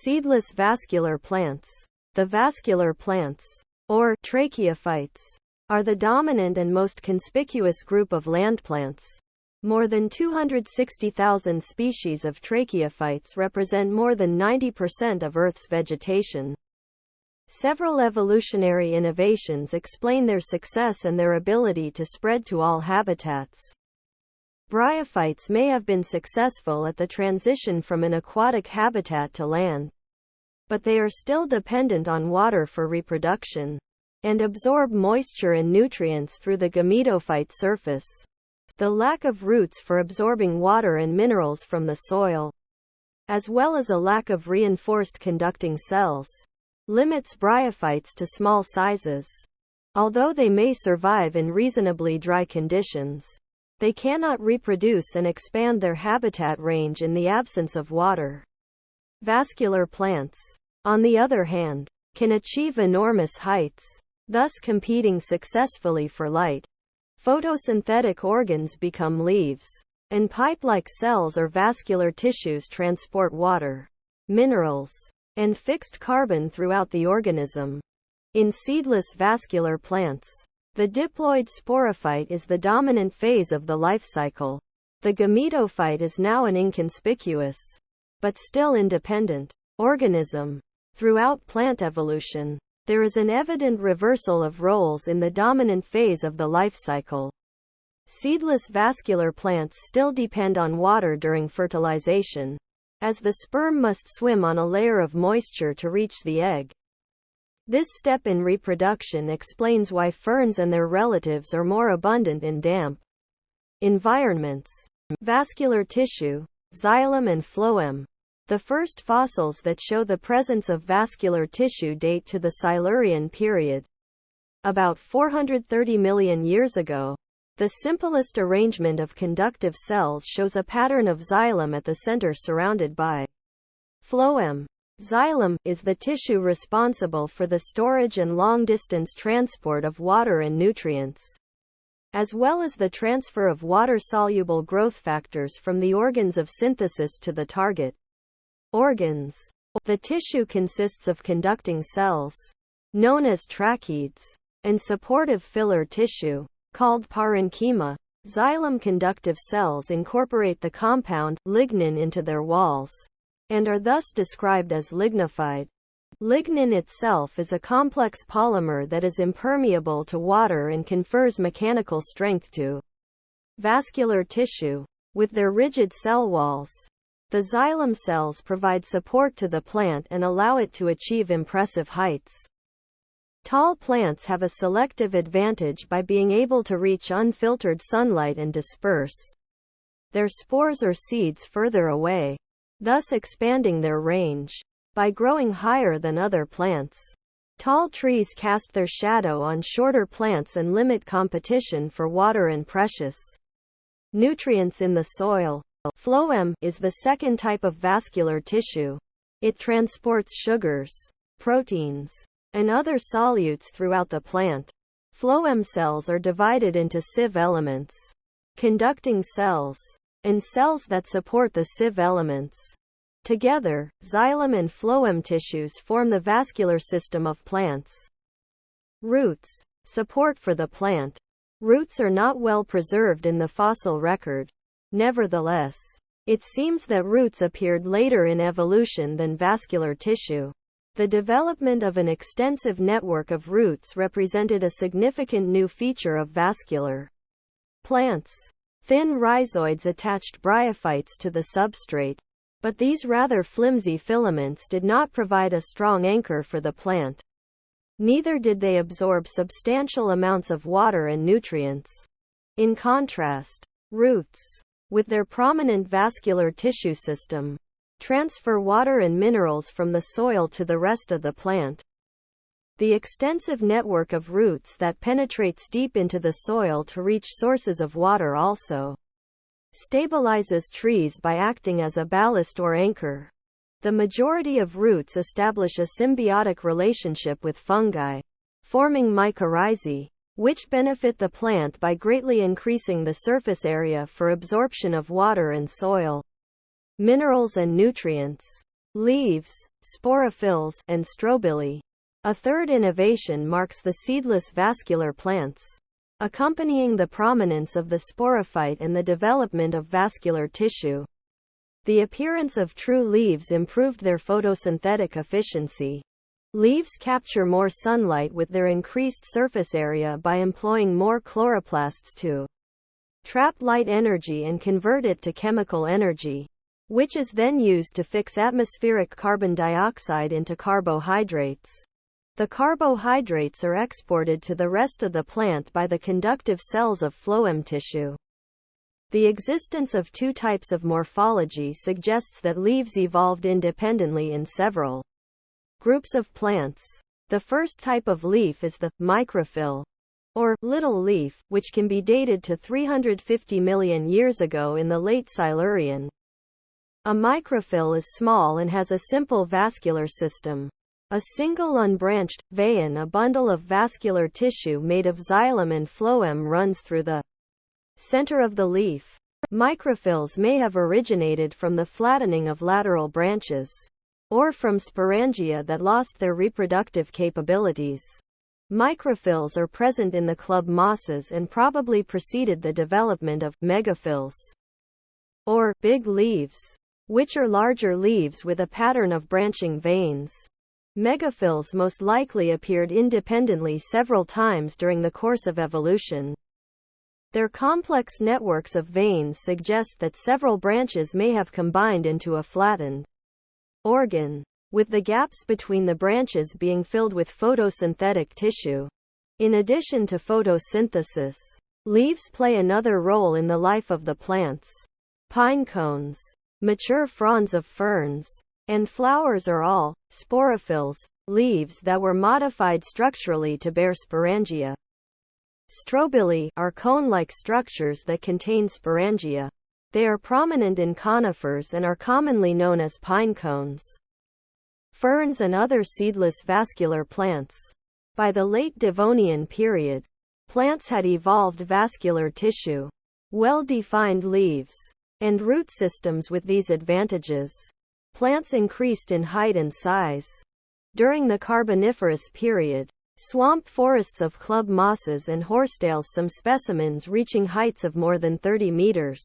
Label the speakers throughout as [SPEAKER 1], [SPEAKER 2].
[SPEAKER 1] Seedless vascular plants. The vascular plants, or tracheophytes, are the dominant and most conspicuous group of land plants. More than 260,000 species of tracheophytes represent more than 90% of Earth's vegetation. Several evolutionary innovations explain their success and their ability to spread to all habitats. Bryophytes may have been successful at the transition from an aquatic habitat to land, but they are still dependent on water for reproduction, and absorb moisture and nutrients through the gametophyte surface. The lack of roots for absorbing water and minerals from the soil, as well as a lack of reinforced conducting cells, limits bryophytes to small sizes. Although they may survive in reasonably dry conditions, they cannot reproduce and expand their habitat range in the absence of water. Vascular plants, on the other hand, can achieve enormous heights, thus competing successfully for light. Photosynthetic organs become leaves, and pipe-like cells or vascular tissues transport water, minerals, and fixed carbon throughout the organism. In seedless vascular plants, the diploid sporophyte is the dominant phase of the life cycle. The gametophyte is now an inconspicuous, but still independent, organism. Throughout plant evolution, there is an evident reversal of roles in the dominant phase of the life cycle. Seedless vascular plants still depend on water during fertilization, as the sperm must swim on a layer of moisture to reach the egg. This step in reproduction explains why ferns and their relatives are more abundant in damp environments. Vascular tissue, xylem and phloem. The first fossils that show the presence of vascular tissue date to the Silurian period, about 430 million years ago. The simplest arrangement of conductive cells shows a pattern of xylem at the center surrounded by phloem. Xylem is the tissue responsible for the storage and long-distance transport of water and nutrients, as well as the transfer of water-soluble growth factors from the organs of synthesis to the target organs. The tissue consists of conducting cells, known as tracheids, and supportive filler tissue, called parenchyma. Xylem conductive cells incorporate the compound lignin into their walls, and are thus described as lignified. Lignin itself is a complex polymer that is impermeable to water and confers mechanical strength to vascular tissue. With their rigid cell walls, the xylem cells provide support to the plant and allow it to achieve impressive heights. Tall plants have a selective advantage by being able to reach unfiltered sunlight and disperse their spores or seeds further away, thus expanding their range. By growing higher than other plants, tall trees cast their shadow on shorter plants and limit competition for water and precious nutrients in the soil. Phloem is the second type of vascular tissue. It transports sugars, proteins, and other solutes throughout the plant. Phloem cells are divided into sieve elements, conducting cells, and cells that support the sieve elements. Together, xylem and phloem tissues form the vascular system of plants. Roots. Support for the plant. Roots are not well preserved in the fossil record. Nevertheless, it seems that roots appeared later in evolution than vascular tissue. The development of an extensive network of roots represented a significant new feature of vascular plants. Thin rhizoids attached bryophytes to the substrate, but these rather flimsy filaments did not provide a strong anchor for the plant. Neither did they absorb substantial amounts of water and nutrients. In contrast, roots, with their prominent vascular tissue system, transfer water and minerals from the soil to the rest of the plant. The extensive network of roots that penetrates deep into the soil to reach sources of water also stabilizes trees by acting as a ballast or anchor. The majority of roots establish a symbiotic relationship with fungi, forming mycorrhizae, which benefit the plant by greatly increasing the surface area for absorption of water and soil minerals and nutrients. leaves, sporophylls, and strobili. A third innovation marks the seedless vascular plants, accompanying the prominence of the sporophyte and the development of vascular tissue. The appearance of true leaves improved their photosynthetic efficiency. Leaves capture more sunlight with their increased surface area by employing more chloroplasts to trap light energy and convert it to chemical energy, which is then used to fix atmospheric carbon dioxide into carbohydrates. The carbohydrates are exported to the rest of the plant by the conductive cells of phloem tissue. The existence of two types of morphology suggests that leaves evolved independently in several groups of plants. The first type of leaf is the microphyll, or little leaf, which can be dated to 350 million years ago in the late Silurian. A microphyll is small and has a simple vascular system. A single unbranched vein, a bundle of vascular tissue made of xylem and phloem, runs through the center of the leaf. Microphylls may have originated from the flattening of lateral branches, or from sporangia that lost their reproductive capabilities. Microphylls are present in the club mosses and probably preceded the development of megaphylls, or big leaves, which are larger leaves with a pattern of branching veins. Megaphylls most likely appeared independently several times during the course of evolution. Their complex networks of veins suggest that several branches may have combined into a flattened organ, with the gaps between the branches being filled with photosynthetic tissue. In addition to photosynthesis, leaves play another role in the life of the plants. Pine cones, mature fronds of ferns, and flowers are all sporophylls, leaves that were modified structurally to bear sporangia. Strobili are cone-like structures that contain sporangia. They are prominent in conifers and are commonly known as pine cones. Ferns and other seedless vascular plants. By the late Devonian period, plants had evolved vascular tissue, well-defined leaves, and root systems. With these advantages, plants increased in height and size. During the Carboniferous period, swamp forests of club mosses and horsetails, some specimens reaching heights of more than 30 meters,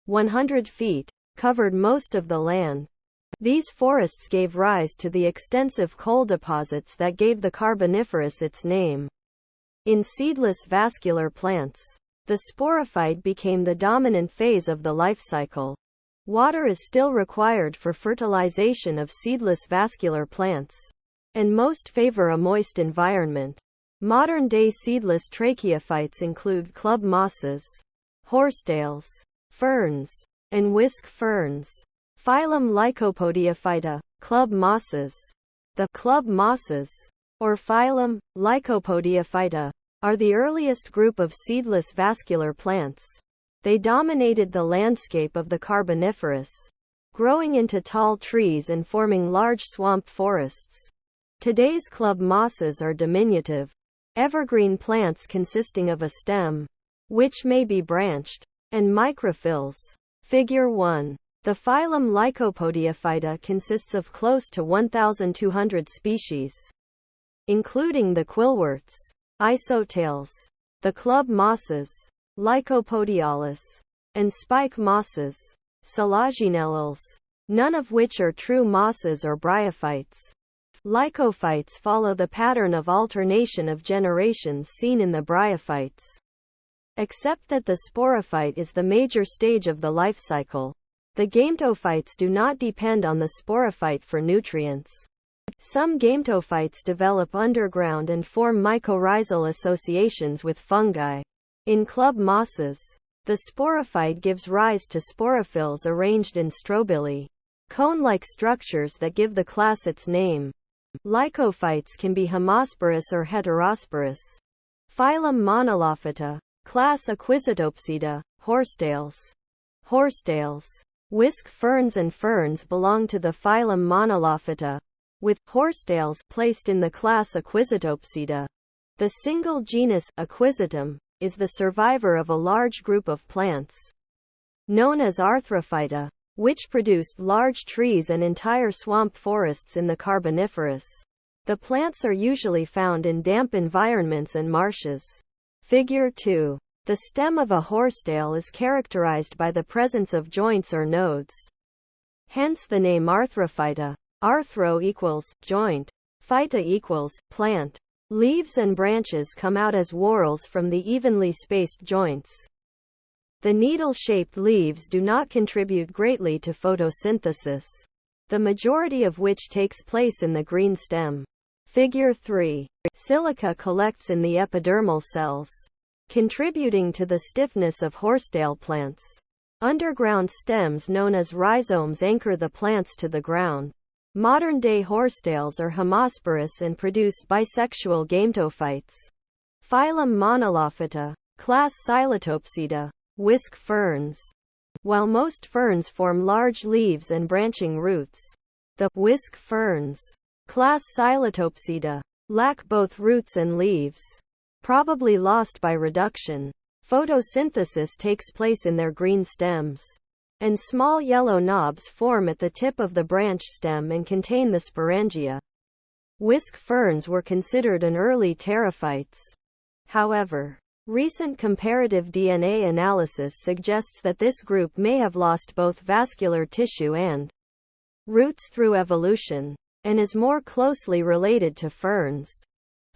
[SPEAKER 1] 100 feet, covered most of the land. These forests gave rise to the extensive coal deposits that gave the Carboniferous its name. In seedless vascular plants, the sporophyte became the dominant phase of the life cycle. Water is still required for fertilization of seedless vascular plants, and most favor a moist environment. Modern-day seedless tracheophytes include club mosses, horsetails, ferns, and whisk ferns. Phylum Lycopodiophyta, club mosses. The club mosses, or phylum Lycopodiophyta, are the earliest group of seedless vascular plants. They dominated the landscape of the Carboniferous, growing into tall trees and forming large swamp forests. Today's club mosses are diminutive, evergreen plants consisting of a stem, which may be branched, and microphylls. Figure 1. The phylum Lycopodiophyta consists of close to 1,200 species, including the quillworts, isotails, the club mosses, Lycopodiales, and spike mosses, selaginellals, none of which are true mosses or bryophytes. Lycophytes follow the pattern of alternation of generations seen in the bryophytes, except that the sporophyte is the major stage of the life cycle. The gametophytes do not depend on the sporophyte for nutrients. Some gametophytes develop underground and form mycorrhizal associations with fungi. In club mosses, the sporophyte gives rise to sporophylls arranged in strobili, cone-like structures that give the class its name. Lycophytes can be homosporous or heterosporous. Phylum Monilophyta, class Equisetopsida, horsetails. Horsetails, whisk ferns and ferns belong to the phylum Monilophyta, with horsetails placed in the class Equisetopsida. The single genus, Equisetum, is the survivor of a large group of plants, known as Arthrophyta. which produced large trees and entire swamp forests in the Carboniferous. The plants are usually found in damp environments and marshes. Figure 2. The stem of a horsetail is characterized by the presence of joints or nodes. Hence the name arthrophyta. Arthro equals joint. Phyta equals plant. Leaves and branches come out as whorls from the evenly spaced joints. The needle-shaped leaves do not contribute greatly to photosynthesis, the majority of which takes place in the green stem. Figure 3. Silica collects in the epidermal cells, contributing to the stiffness of horsetail plants. Underground stems known as rhizomes anchor the plants to the ground. Modern-day horsetails are homosporous and produce bisexual gametophytes. Phylum monilophyta. Class Psilotopsida. Whisk ferns. While most ferns form large leaves and branching roots, the whisk ferns, class Psilotopsida, lack both roots and leaves, probably lost by reduction. Photosynthesis takes place in their green stems, and small yellow knobs form at the tip of the branch stem and contain the sporangia. Whisk ferns were considered an early pterophytes. However, recent comparative DNA analysis suggests that this group may have lost both vascular tissue and roots through evolution, and is more closely related to ferns.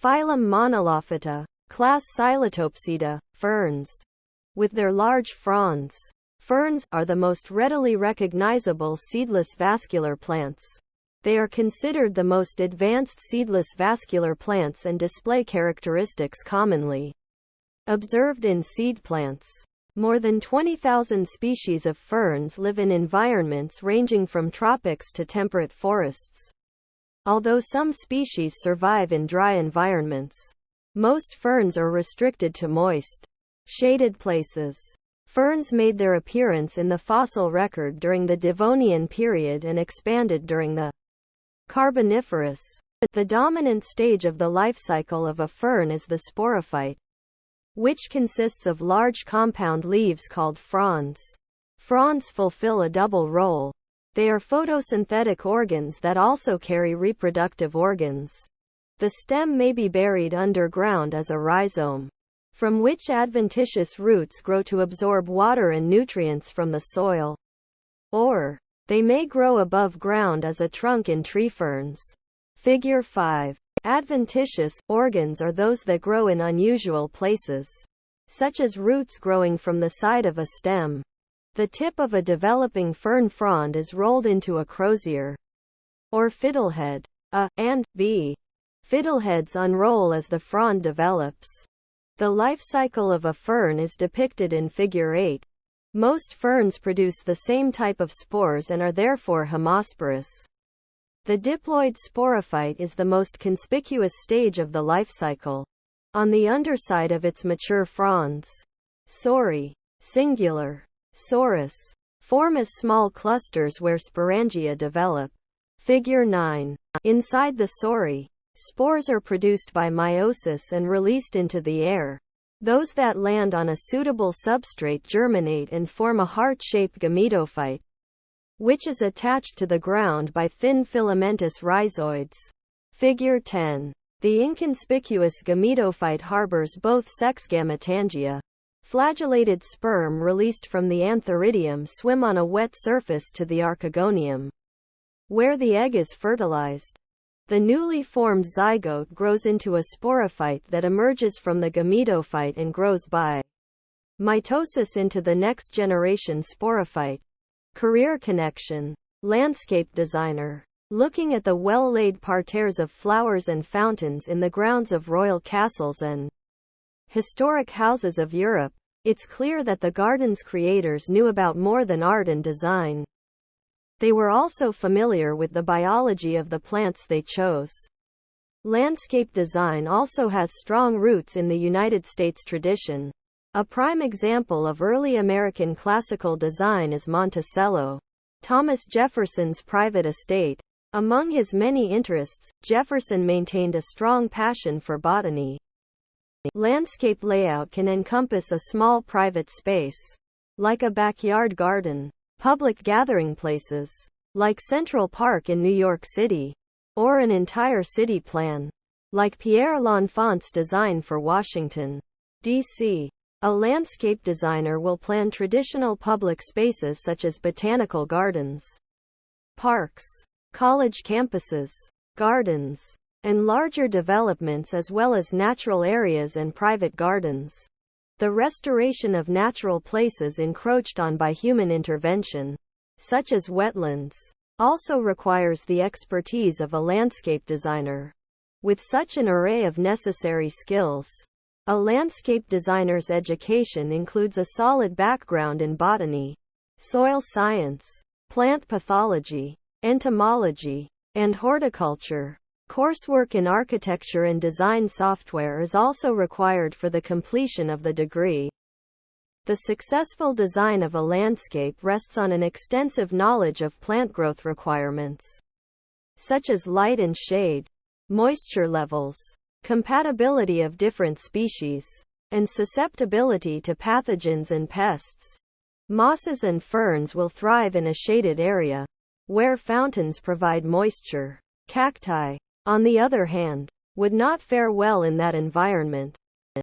[SPEAKER 1] Phylum monilophyta, class Psilotopsida, ferns. With their large fronds, ferns are the most readily recognizable seedless vascular plants. They are considered the most advanced seedless vascular plants and display characteristics commonly observed in seed plants. More than 20,000 species of ferns live in environments ranging from tropics to temperate forests. Although some species survive in dry environments, most ferns are restricted to moist, shaded places. Ferns made their appearance in the fossil record during the Devonian period and expanded during the Carboniferous. The dominant stage of the life cycle of a fern is the sporophyte, which consists of large compound leaves called fronds. Fronds fulfill a double role. They are photosynthetic organs that also carry reproductive organs. The stem may be buried underground as a rhizome, from which adventitious roots grow to absorb water and nutrients from the soil. Or, they may grow above ground as a trunk in tree ferns. Figure 5. Adventitious organs are those that grow in unusual places, such as roots growing from the side of a stem. The tip of a developing fern frond is rolled into a crozier, or fiddlehead. And b. Fiddleheads unroll as the frond develops. The life cycle of a fern is depicted in Figure 8. Most ferns produce the same type of spores and are therefore homosporous. The diploid sporophyte is the most conspicuous stage of the life cycle. On the underside of its mature fronds, sori, singular, sorus, form as small clusters where sporangia develop. Figure 9. Inside the sori, spores are produced by meiosis and released into the air. Those that land on a suitable substrate germinate and form a heart-shaped gametophyte, which is attached to the ground by thin filamentous rhizoids. Figure 10. The inconspicuous gametophyte harbors both sex gametangia. Flagellated sperm released from the antheridium swim on a wet surface to the archegonium, where the egg is fertilized. The newly formed zygote grows into a sporophyte that emerges from the gametophyte and grows by mitosis into the next generation sporophyte. Career connection. Landscape designer. Looking at the well-laid parterres of flowers and fountains in the grounds of royal castles and historic houses of Europe, it's clear that the garden's creators knew about more than art and design. They were also familiar with the biology of the plants they chose. Landscape design also has strong roots in the United States tradition. A prime example of early American classical design is Monticello, Thomas Jefferson's private estate. Among his many interests, Jefferson maintained a strong passion for botany. Landscape layout can encompass a small private space, like a backyard garden, Public gathering places, like Central Park in New York City, or an entire city plan, like Pierre L'Enfant's design for Washington, D.C. A landscape designer will plan traditional public spaces such as botanical gardens, parks, college campuses, gardens, and larger developments as well as natural areas and private gardens. The restoration of natural places encroached on by human intervention, such as wetlands, also requires the expertise of a landscape designer. With such an array of necessary skills, a landscape designer's education includes a solid background in botany, soil science, plant pathology, entomology, and horticulture. Coursework in architecture and design software is also required for the completion of the degree. The successful design of a landscape rests on an extensive knowledge of plant growth requirements, such as light and shade, moisture levels, compatibility of different species, and susceptibility to pathogens and pests. Mosses and ferns will thrive in a shaded area, where fountains provide moisture. Cacti, on the other hand, would not fare well in that environment.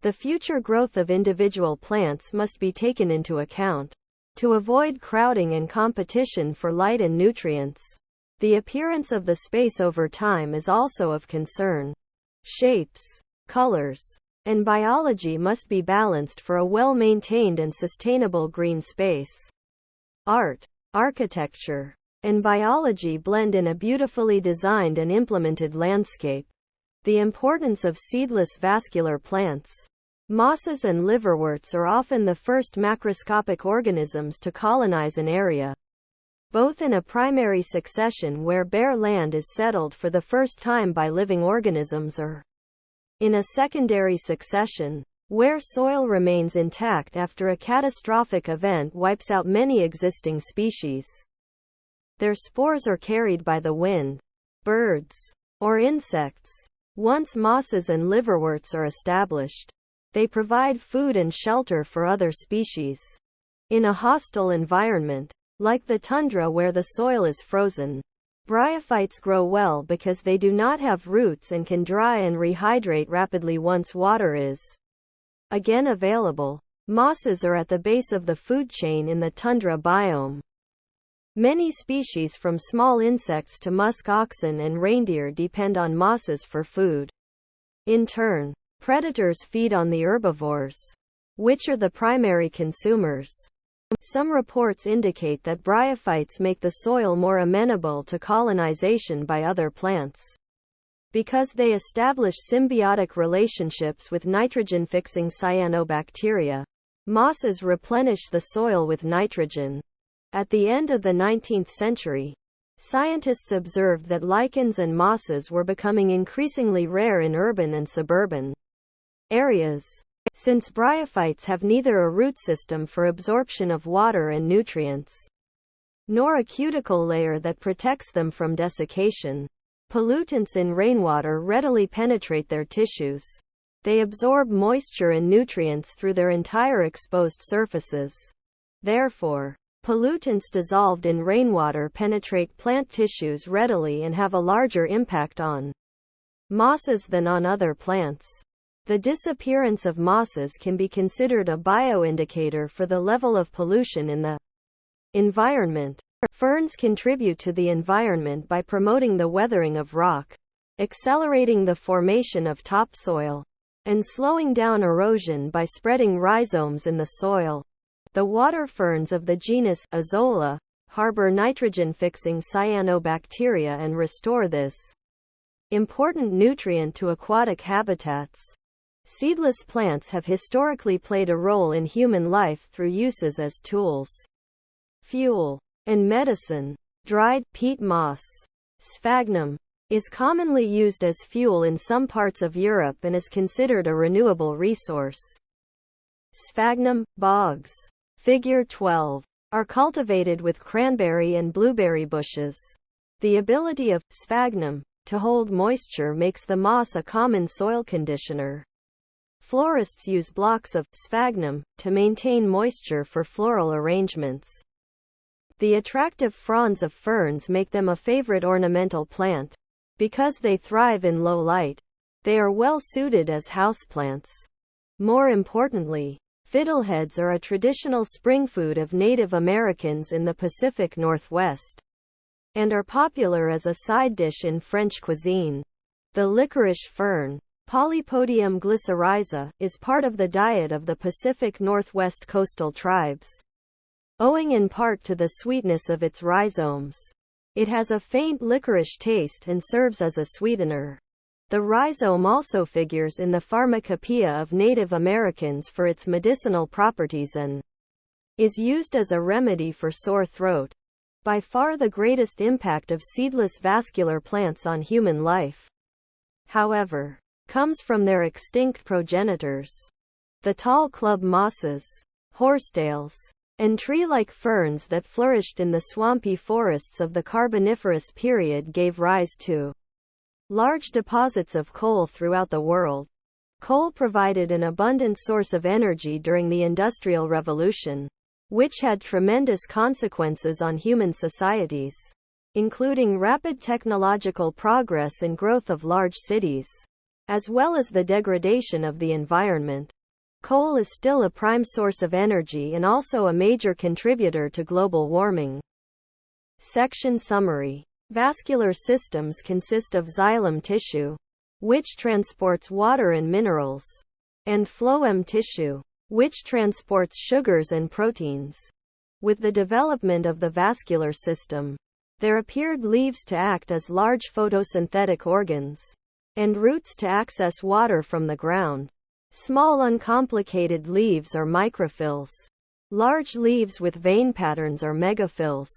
[SPEAKER 1] The future growth of individual plants must be taken into account to avoid crowding and competition for light and nutrients. The appearance of the space over time is also of concern. Shapes, colors, and biology must be balanced for a well-maintained and sustainable green space. Art, architecture, and biology blend in a beautifully designed and implemented landscape. The importance of seedless vascular plants. Mosses and liverworts are often the first macroscopic organisms to colonize an area, both in a primary succession where bare land is settled for the first time by living organisms or in a secondary succession, where soil remains intact after a catastrophic event wipes out many existing species. Their spores are carried by the wind, birds, or insects. Once mosses and liverworts are established, they provide food and shelter for other species. In a hostile environment, like the tundra where the soil is frozen, bryophytes grow well because they do not have roots and can dry and rehydrate rapidly once water is again available. Mosses are at the base of the food chain in the tundra biome. Many species from small insects to musk oxen and reindeer depend on mosses for food. In turn, predators feed on the herbivores, which are the primary consumers. Some reports indicate that bryophytes make the soil more amenable to colonization by other plants. Because they establish symbiotic relationships with nitrogen-fixing cyanobacteria, mosses replenish the soil with nitrogen. At the end of the 19th century, scientists observed that lichens and mosses were becoming increasingly rare in urban and suburban areas, since bryophytes have neither a root system for absorption of water and nutrients, nor a cuticle layer that protects them from desiccation. Pollutants in rainwater readily penetrate their tissues. They absorb moisture and nutrients through their entire exposed surfaces. Therefore, pollutants dissolved in rainwater penetrate plant tissues readily and have a larger impact on mosses than on other plants. The disappearance of mosses can be considered a bioindicator for the level of pollution in the environment. Ferns contribute to the environment by promoting the weathering of rock, accelerating the formation of topsoil, and slowing down erosion by spreading rhizomes in the soil. The water ferns of the genus Azolla harbor nitrogen-fixing cyanobacteria and restore this important nutrient to aquatic habitats. Seedless plants have historically played a role in human life through uses as tools, fuel, and medicine. Dried peat moss, sphagnum, is commonly used as fuel in some parts of Europe and is considered a renewable resource. Sphagnum bogs, Figure 12, are cultivated with cranberry and blueberry bushes. The ability of sphagnum to hold moisture makes the moss a common soil conditioner. Florists use blocks of sphagnum to maintain moisture for floral arrangements. The attractive fronds of ferns make them a favorite ornamental plant. Because they thrive in low light, they are well suited as houseplants. More importantly, fiddleheads are a traditional spring food of Native Americans in the Pacific Northwest, and are popular as a side dish in French cuisine. The licorice fern, Polypodium glycyrrhiza, is part of the diet of the Pacific Northwest coastal tribes, owing in part to the sweetness of its rhizomes. It has a faint licorice taste and serves as a sweetener. The rhizome also figures in the pharmacopoeia of Native Americans for its medicinal properties and is used as a remedy for sore throat. By far the greatest impact of seedless vascular plants on human life, however, comes from their extinct progenitors, the tall club mosses, horsetails, and tree-like ferns that flourished in the swampy forests of the Carboniferous period gave rise to large deposits of coal throughout the world. Coal provided an abundant source of energy during the Industrial Revolution, which had tremendous consequences on human societies, including rapid technological progress and growth of large cities, as well as the degradation of the environment. Coal is still a prime source of energy and also a major contributor to global warming. Section summary. Vascular systems consist of xylem tissue, which transports water and minerals, and phloem tissue, which transports sugars and proteins. With the development of the vascular system, there appeared leaves to act as large photosynthetic organs, and roots to access water from the ground. Small uncomplicated leaves are microphylls. Large leaves with vein patterns are megaphylls.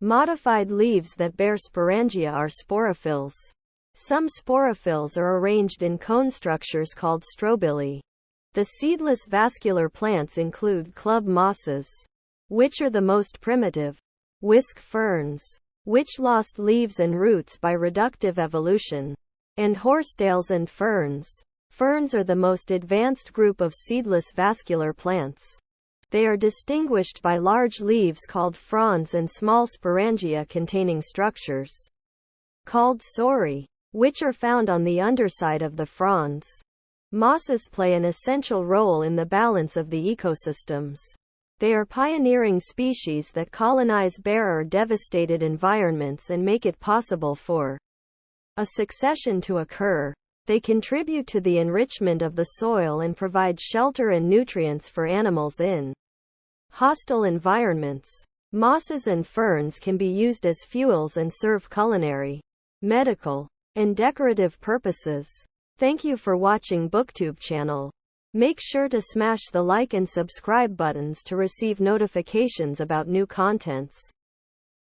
[SPEAKER 1] Modified leaves that bear sporangia are sporophylls. Some sporophylls are arranged in cone structures called strobili. The seedless vascular plants include club mosses, which are the most primitive, whisk ferns, which lost leaves and roots by reductive evolution, and horsetails and ferns. Ferns are the most advanced group of seedless vascular plants. They are distinguished by large leaves called fronds and small sporangia-containing structures, called sori, which are found on the underside of the fronds. Mosses play an essential role in the balance of the ecosystems. They are pioneering species that colonize bare or devastated environments and make it possible for a succession to occur. They contribute to the enrichment of the soil and provide shelter and nutrients for animals in hostile environments. Mosses and ferns can be used as fuels and serve culinary, medical, and decorative purposes. Thank you for watching BookTube channel. Make sure to smash the like and subscribe buttons to receive notifications about new contents.